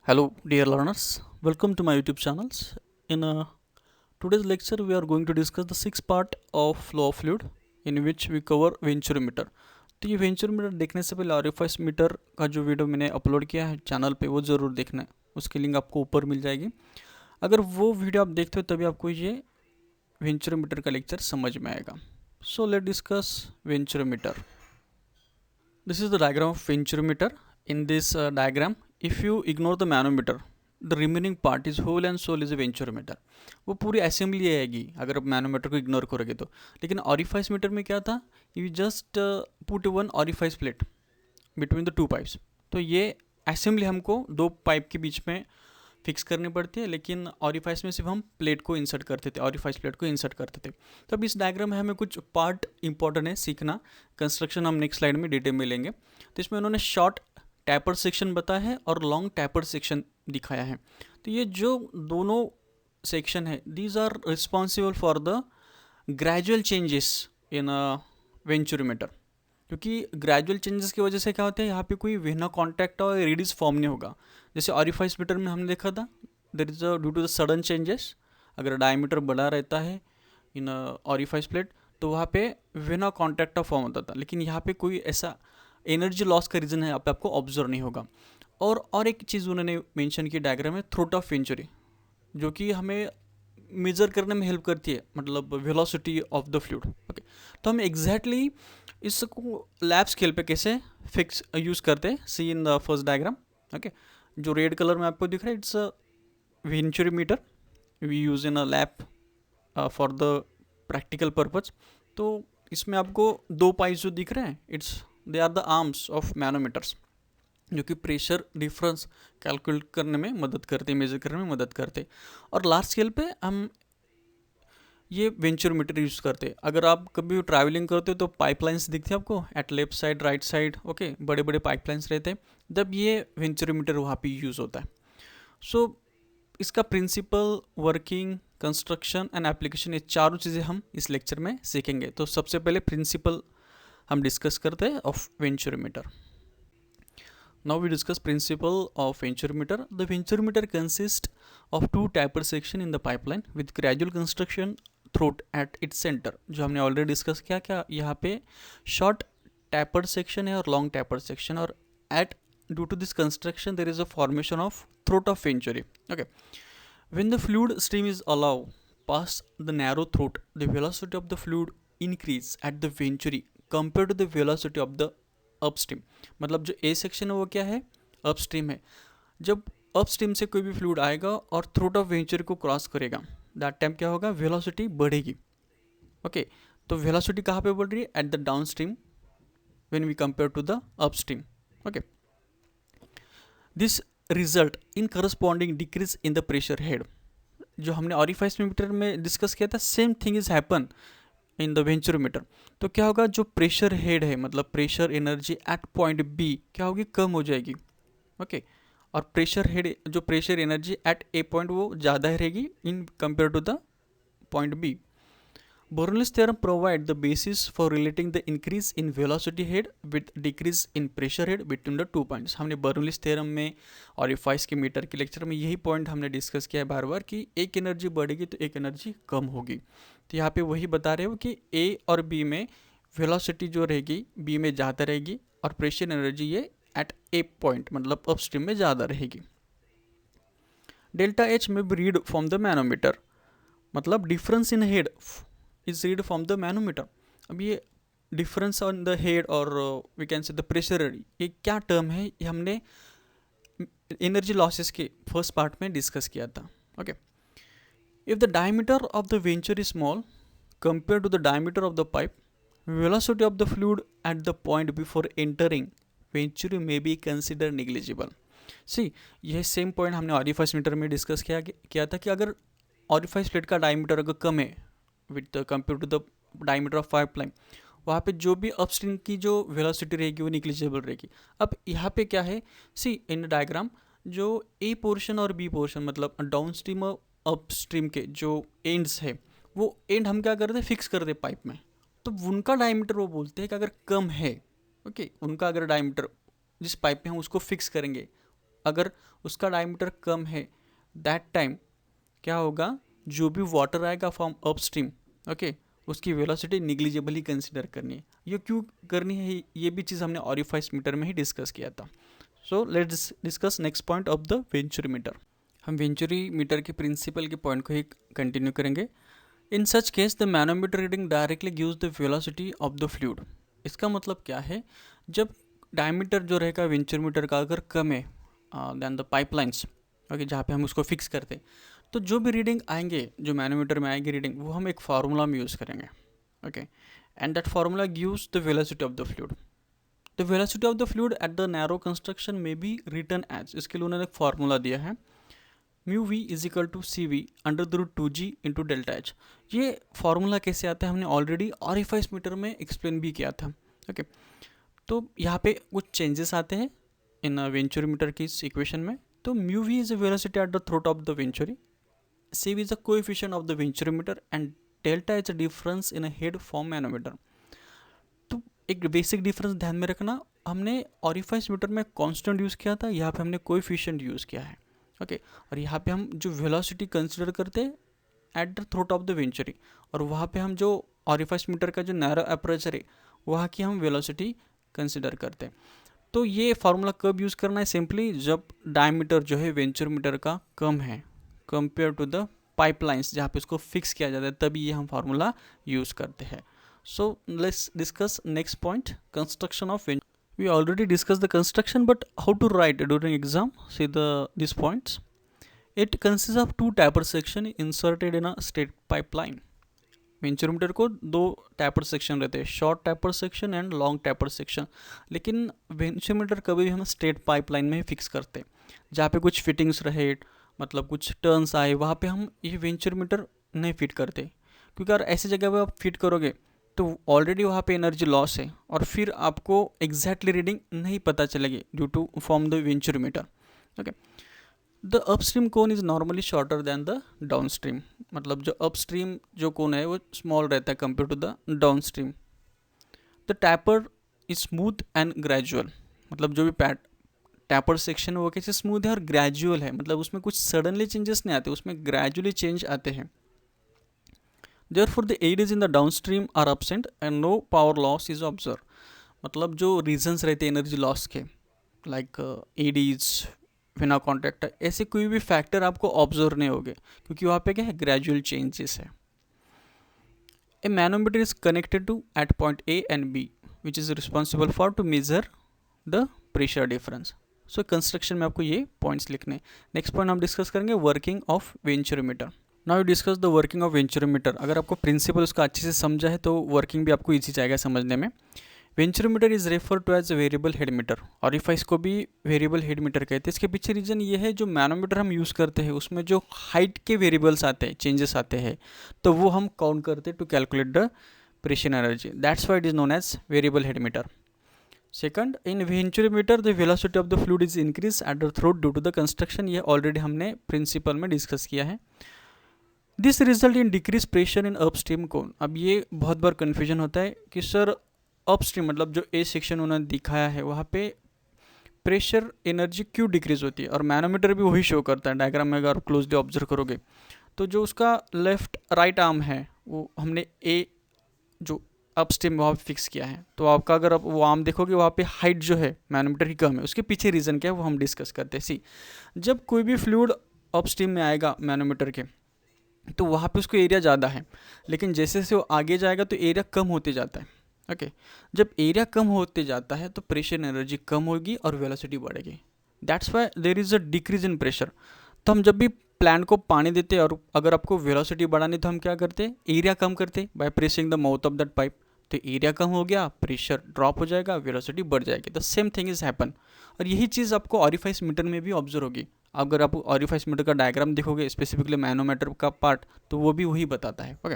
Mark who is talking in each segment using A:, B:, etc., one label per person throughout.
A: Hello, dear learners. Welcome to my YouTube channels. In today's lecture, we are going to discuss the sixth part of flow of fluid, in which we cover वेंचुरोमीटर. तो ये वेंचुरोमीटर देखने से पहले RFS metre का जो video मैंने upload किया है चैनल पे वो ज़रूर देखना है. उसकी लिंक आपको ऊपर मिल जाएगी. अगर वो वीडियो आप देखते हो तभी आपको ये वेंचुरोमीटर का लेक्चर समझ में आएगा. So let discuss venturimeter. This is the diagram of venturometer. In this diagram, if you ignore the manometer, the remaining part is whole and soul is a venturometer. वो पूरी असेंबली आएगी अगर आप मैनोमीटर को ignore करोगे तो. लेकिन orifice meter में क्या था, you just put one orifice plate between the two pipes. तो ये असेंबली हमको दो पाइप के बीच में फिक्स करनी पड़ती है, लेकिन ऑरिफाइस में सिर्फ हम प्लेट को इंसर्ट करते थे, ऑरिफाइस प्लेट को इंसर्ट करते थे. तो अब इस डायग्राम में हमें कुछ पार्ट इंपॉर्टेंट है सीखना. कंस्ट्रक्शन हम नेक्स्ट स्लाइड में डिटेल में लेंगे. तो इसमें उन्होंने शॉर्ट टैपर सेक्शन बताया है और लॉन्ग टैपर सेक्शन दिखाया है. तो ये जो दोनों सेक्शन है, these are responsible for the gradual changes in venturimeter. क्योंकि ग्रेजुअल चेंजेस की वजह से क्या होता है, यहाँ पे कोई वेना कॉन्टैक्ट और रेडिस फॉर्म नहीं होगा. जैसे ऑरिफाइस मीटर में हमने देखा था, there is due to the sudden changes. अगर डायमीटर बड़ा रहता है इन ऑरिफाइस प्लेट तो वहाँ पे वेना कॉन्टैक्ट फॉर्म होता था. लेकिन यहाँ पे कोई ऐसा एनर्जी लॉस का रीज़न है यहाँ पे आपको ऑब्जर्व नहीं होगा. और एक चीज़ उन्होंने मेंशन की डायग्राम में, थ्रोट ऑफ वेंचुरी, जो कि हमें मेज़र करने में हेल्प करती है, मतलब velocity of the fluid. Okay, तो हम एग्जैक्टली इसको लैब स्केल पे कैसे फिक्स यूज़ करते हैं, see in the first diagram. Okay, जो रेड कलर में आपको दिख रहा है, it's a venturimeter we use in a lab for the practical purpose. तो इसमें आपको दो पाइप्स जो दिख रहे हैं, they are the arms of manometers, जो कि प्रेशर डिफरेंस कैलकुलेट करने में मदद करते, मेजर करने में मदद करते. और लार्ज स्केल पे हम ये वेंचुरोमीटर यूज़ करते हैं. अगर आप कभी ट्रैवलिंग करते हो तो पाइपलाइंस दिखते हैं आपको at left side right side. Okay, बड़े बड़े पाइपलाइंस रहते हैं, तब ये वेंचुरोमीटर वहाँ पे यूज़ होता है. सो इसका principle, working, construction and application, ये चारों चीज़ें हम इस लेक्चर में सीखेंगे. तो सबसे पहले प्रिंसिपल हम डिस्कस करते हैं of वेंचुरोमीटर. Now we discuss principle of venturometer. The venturometer consists of two taper section in the pipeline with gradual construction throat at its center. जो हमने ऑलरेडी डिस्कस किया, क्या यहाँ पे शॉर्ट टैपर सेक्शन है और लॉन्ग टैपर सेक्शन, और at due to this construction there is a formation of throat of venturi. Okay, when the fluid stream is allowed pass the narrow throat, the velocity of the fluid increase at the venturi compared to the velocity of the upstream. मतलब जो A section है वो क्या है, upstream है. जब upstream से कोई भी फ्लूइड आएगा और थ्रोट ऑफ वेंचुरी को क्रॉस करेगा, दैट टाइम क्या होगा, वेलोसिटी बढ़ेगी. ओके, तो वेलोसिटी कहाँ पे बढ़ रही है, at the downstream when we compare to the upstream. Okay, this result in corresponding decrease in the pressure head. जो हमने ऑरिफाइस मीटर में डिस्कस किया था, same thing is happen in the venturimeter. तो क्या होगा, जो प्रेशर हेड है, मतलब pressure energy at point B क्या होगी, कम हो जाएगी. ओके, और प्रेशर हेड, जो pressure energy at A point वो ज़्यादा रहेगी इन compare to the point B. Bernoulli's theorem provide the basis for relating the increase in velocity head with decrease in pressure head between the two points. हमने Bernoulli's theorem में और रिफाइस के metre के lecture में यही पॉइंट हमने discuss किया है बार बार, कि एक एनर्जी बढ़ेगी तो एक एनर्जी कम होगी. तो यहाँ पे वही बता रहे हो कि ए और बी में वेलोसिटी जो रहेगी बी में ज़्यादा रहेगी, और प्रेशर एनर्जी ये एट ए पॉइंट मतलब अपस्ट्रीम में ज़्यादा रहेगी. डेल्टा एच में भी रीड फ्रॉम द मैनोमीटर, मतलब difference in head is read from the manometer. अब ये डिफरेंस ऑन द हेड और we can say the pressure, ये क्या टर्म है, ये हमने एनर्जी लॉसेस के फर्स्ट पार्ट में डिस्कस किया था. Okay, if the diameter of the venturi is small compare to the diameter of the pipe, velocity of the fluid at the point before entering venturi may be consider negligible. See, यह same point हमने orifice meter में discuss किया था कि अगर orifice plate का diameter अगर कम है with compare to the diameter of pipeline, वहाँ पे जो भी अपस्ट्रीम की जो वेलोसिटी रहेगी वो निग्लिजिबल रहेगी. अब यहाँ पे क्या है, सी इन डायग्राम जो ए पोर्शन और बी पोर्शन, मतलब डाउन स्ट्रीम और अपस्ट्रीम के जो एंड्स है, वो एंड हम क्या करते हैं, फिक्स कर दे पाइप में. तो उनका डायमीटर वो बोलते हैं कि अगर कम है, ओके, उनका अगर डायमीटर जिस पाइप में हम उसको फिक्स करेंगे अगर उसका डायमीटर कम है दैट टाइम क्या होगा, जो भी वाटर आएगा फ्रॉम अपस्ट्रीम, ओके, उसकी वेलोसिटी निग्लिजिबली कंसिडर करनी है। ये क्यों करनी है, ये भी चीज़ हमने ऑरिफाइस मीटर में ही डिस्कस किया था। So let's discuss next point of the venturi meter. हम वेंचुरी मीटर के प्रिंसिपल के पॉइंट को ही कंटिन्यू करेंगे। In such case the manometer reading directly gives the velocity of the fluid. इसका मतलब क्या है, जब डायमीटर जो रहेगा वेंचुरी मीटर का अगर कम है दैन द पाइपलाइंस, ओके, जहाँ पे हम उसको फिक्स करते, तो जो भी रीडिंग आएंगे, जो मैनोमीटर में आएगी रीडिंग, वो हम एक फार्मूला में यूज़ करेंगे, okay, and that formula gives the velocity of the fluid. The velocity of the fluid at the narrow construction में बी रिटर्न एज, इसके लिए उन्होंने एक फार्मूला दिया है, mu V is equal to C V under the root 2g into delta H. ये formula कैसे आता है हमने ऑलरेडी ऑरिफाइस मीटर में एक्सप्लेन भी किया था, ओके। तो यहाँ पे कुछ चेंजेस आते हैं इन वेंचुरी मीटर की इस इक्वेशन में। तो mu V is a velocity at the throat of the venturi, C V is a coefficient of the venturi meter and delta is a difference in a head form manometer. तो एक basic difference ध्यान में रखना, हमने orifice meter में constant use किया था, यहाँ पे हमने कोएफिशिएंट यूज़ किया है, ओके। और यहाँ पे हम जो वेलोसिटी कंसिडर करते हैं eight the throat of the venturi, और वहाँ पे हम जो ऑरिफाइस मीटर का जो नैरो अपर्चर है वहाँ की हम वेलोसिटी कंसिडर करते हैं। तो ये फार्मूला कब यूज़ करना है, सिंपली जब डायमीटर जो है वेंचुरी मीटर का कम है कंपेयर टू द पाइपलाइंस जहाँ पे उसको फिक्स किया जाता है, तभी ये हम फार्मूला यूज़ करते हैं। सो let's discuss next point, construction of venturi. We already discussed the construction, but how to write during exam? See these points. It consists of two taper section inserted in a straight pipeline. Venturi meter को दो tapper section रहते हैं, short tapper section and long taper section. लेकिन venturi meter कभी भी हम straight pipeline में ही fix करते हैं, जहाँ पे कुछ फिटिंग्स रहे, मतलब कुछ टर्न्स आए, वहाँ पे हम ये वेंचुरी मीटर नहीं फिट करते, क्योंकि अगर ऐसी जगह पे आप फिट करोगे तो ऑलरेडी वहाँ पे एनर्जी लॉस है और फिर आपको एग्जैक्टली रीडिंग नहीं पता चलेगी due to form the venturi meter, okay. The upstream cone is normally shorter than the downstream, मतलब जो अपस्ट्रीम जो कोन है वो स्मॉल रहता है compare to the downstream. The taper is smooth and gradual, मतलब जो भी टैपर सेक्शन है वो कैसे स्मूथ है और ग्रेजुअल है, मतलब उसमें कुछ सडनली चेंजेस नहीं आते, उसमें ग्रेजुअली चेंज आते हैं। Therefore the eddies in the downstream are absent and no power loss is observed, मतलब जो रीजंस रहते हैं एनर्जी लॉस के, लाइक एडीज, बिना कॉन्टैक्ट, ऐसे कोई भी फैक्टर आपको ऑब्जर्व नहीं होंगे, क्योंकि वहाँ पे क्या है, ग्रेजुअल चेंजेस है। A manometer is connected to at point A and B which is responsible for to measure the pressure difference. So construction में आपको ये पॉइंट्स लिखने। नेक्स्ट पॉइंट हम डिस्कस करेंगे working of venturi meter. Now you discuss the working of venturi meter. अगर आपको principal उसका अच्छे से समझा है तो वर्किंग भी आपको ईजी जाएगा समझने में। Venturi meter is refer to as variable head meter, और इफ इसको भी वेरिएबल हेड मीटर कहते हैं। इसके पीछे रीजन ये है, जो मैनोमीटर हम यूज़ करते हैं उसमें जो हाइट के वेरिएबल्स आते हैं, चेंजेस आते हैं, तो वो हम काउंट करते हैं to calculate the pressure energy, that's why it is known as variable head meter. Second, in venturi meter the velocity of the fluid is increase at the throat due to the construction, ये already हमने principle में discuss किया है। This result in decrease pressure in upstream cone. अब ये बहुत बार confusion होता है कि सर अपस्ट्रीम मतलब जो ए सेक्शन उन्होंने दिखाया है वहाँ पे प्रेशर एनर्जी क्यों डिक्रीज होती है, और मैनोमीटर भी वही शो करता है। डायग्राम में अगर क्लोजली ऑब्जर्व करोगे तो जो उसका लेफ्ट राइट आर्म है वो हमने ए जो अपस्ट्रीम वहाँ पे फिक्स किया है, तो आपका अगर आप वो आर्म देखोगे वहाँ पे हाइट जो है मैनोमीटर की कम है, उसके पीछे रीज़न क्या है वो हम डिस्कस करते हैं। सी, जब कोई भी फ्लूइड अपस्ट्रीम में आएगा मैनोमीटर के तो वहाँ पे उसको एरिया ज़्यादा है, लेकिन जैसे जैसे वो आगे जाएगा तो एरिया कम होते जाता है, ओके। जब एरिया कम होते जाता है तो प्रेशर एनर्जी कम होगी और वेलोसिटी बढ़ेगी, that's why there is a decrease in pressure. तो हम जब भी प्लांट को पानी देते हैं और अगर आपको वेलोसिटी बढ़ानी तो हम क्या करते हैं, एरिया कम करते by pressing the mouth of that pipe. तो एरिया कम हो गया, प्रेशर ड्रॉप हो जाएगा, वेलोसिटी बढ़ जाएगी। The same thing is happen, और यही चीज़ आपको ऑरिफाइस मीटर में भी ऑब्जर्व होगी। अगर आप ऑरिफाइस मीटर का डायग्राम देखोगे, स्पेसिफिकली मैनोमीटर का पार्ट, तो वो भी वही बताता है, okay.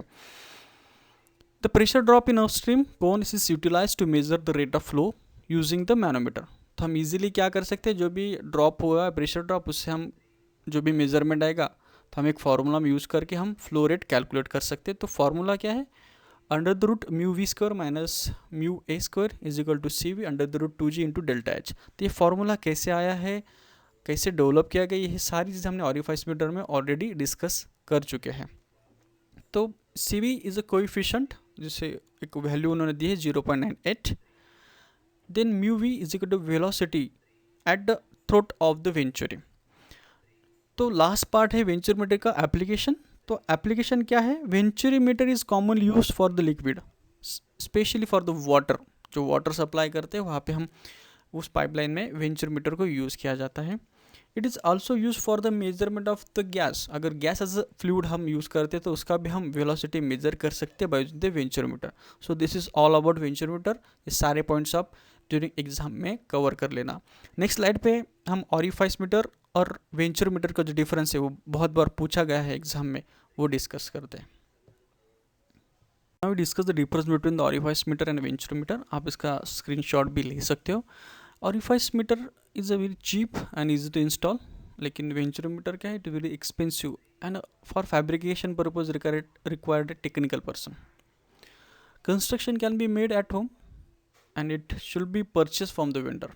A: The pressure drop in upstream cone is utilize to measure the rate of flow using the manometer. तो हम इजीली क्या कर सकते हैं, जो भी ड्रॉप हुआ प्रेशर ड्रॉप, उससे हम जो भी मेजरमेंट आएगा तो हम एक फार्मूला में यूज़ करके हम फ्लो रेट कैलकुलेट कर सकते हैं। तो फार्मूला क्या है, under the root mu V square minus mu A square is equal to C V under the root 2g into delta H. तो ये फार्मूला कैसे आया है, कैसे डेवलप किया गया, ये सारी चीज़ें हमने ऑरिफाइस मीटर में ऑलरेडी डिस्कस कर चुके हैं। तो CV इज़ अ कोएफिशिएंट, जिसे एक वैल्यू उन्होंने दी है 0.98। Then mu V is equal to velocity at the throat of the venturi. तो लास्ट पार्ट है वेंचुरीमीटर का एप्लीकेशन। तो एप्लीकेशन क्या है? Venturi meter is commonly use for the liquid, specially for the water. जो वाटर सप्लाई करते हैं वहाँ पे हम उस पाइपलाइन में वेंचुरीमीटर को यूज़ किया जाता है। It is also use for the measurement of the gas. अगर गैस एज अ फ्लूइड हम यूज़ करते हैं तो उसका भी हम वेलोसिटी मेजर कर सकते हैं by using the venturimeter. So this is all about venturimeter. ये सारे पॉइंट्स आप ड्यूरिंग एग्जाम में कवर कर लेना। नेक्स्ट स्लाइड पे हम ऑरिफाइस मीटर और वेंचुरीमीटर का जो डिफरेंस है वो बहुत बार पूछा गया है एग्जाम में, वो डिस्कस करते हैं। Now we discuss the difference between the orifice meter and venturi meter. आप इसका स्क्रीनशॉट भी ले सकते हो। Orifice meter is a very cheap and easy to install, लेकिन वेंचुरीमीटर क्या है, it very expensive and for fabrication purpose required technical person. Construction can be made at home and it should be purchase from the vendor.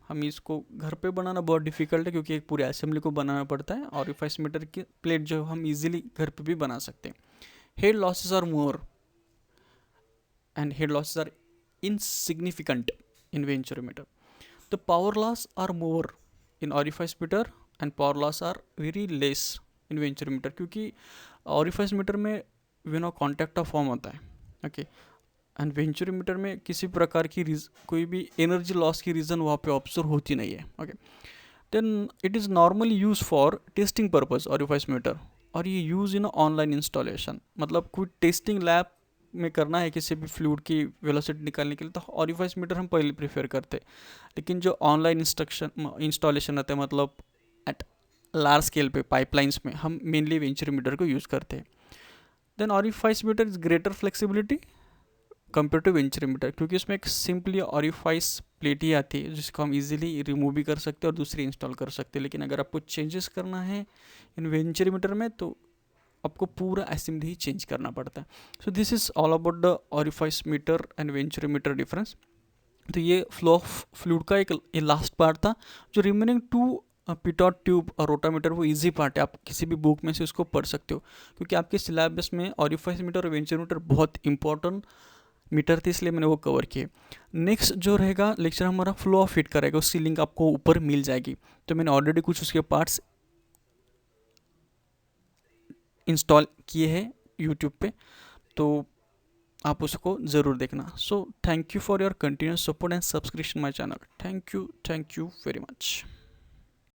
A: हम इसको घर पे बनाना बहुत difficult है क्योंकि एक पूरे असेंबली को बनाना पड़ता है। ऑरिफाइस मीटर की प्लेट जो हम इजीली घर पे भी बना सकते हैं। Head losses are more and head losses are insignificant in venturi meter. The power loss are more in orifice meter and power loss are very less in venturometer, क्योंकि orifice meter में बिना कॉन्टैक्ट ऑफ फॉर्म होता है, okay, and venturimeter में किसी प्रकार की कोई भी एनर्जी लॉस की रीज़न वहाँ पे ऑब्जर्व होती नहीं है, okay. Then it is normally use for testing purpose orifice meter, और ये यूज़ इन ऑनलाइन इंस्टॉलेशन। मतलब कोई टेस्टिंग लैब में करना है किसी भी फ्लूइड की वेलोसिटी निकालने के लिए तो ऑरिफाइस मीटर हम पहले प्रेफर करते हैं। लेकिन जो ऑनलाइन इंस्टॉलेशन रहते हैं, मतलब एट लार्ज स्केल पे पाइपलाइंस में, हम मेनली वेंचुरीमीटर को यूज़ करते हैं। Then orifice meter is greater flexibility compare to venturi meter, क्योंकि उसमें एक सिंपली ऑरिफाइस प्लेट ही आती है जिसको हम इजीली रिमूव भी कर सकते हैं और दूसरी इंस्टॉल कर सकते हैं। लेकिन अगर आपको चेंजेस करना है इन वेंचुरीमीटर में तो आपको पूरा असेंबली ही चेंज करना पड़ता है। So this is all about the orifice meter and venturi meter difference. तो ये फ्लो ऑफ फ्लूइड का एक ये लास्ट पार्ट था। जो रिमेनिंग 2 पिटॉट ट्यूब और रोटामीटर वो इजी पार्ट है, आप किसी भी बुक में से उसको पढ़ सकते हो, क्योंकि आपके सिलेबस में ऑरिफाइस मीटर और वेंचुरीमीटर बहुत इंपॉर्टेंट मीटर थे, इसलिए मैंने वो कवर किए। नेक्स्ट जो रहेगा लेक्चर हमारा फ्लो ऑफ हीट करेगा, उसकी लिंक आपको ऊपर मिल जाएगी। तो मैंने ऑलरेडी कुछ उसके पार्ट्स इंस्टॉल किए हैं यूट्यूब पे, तो आप उसको ज़रूर देखना। So thank you for your continuous support and subscription my channel. Thank you very much.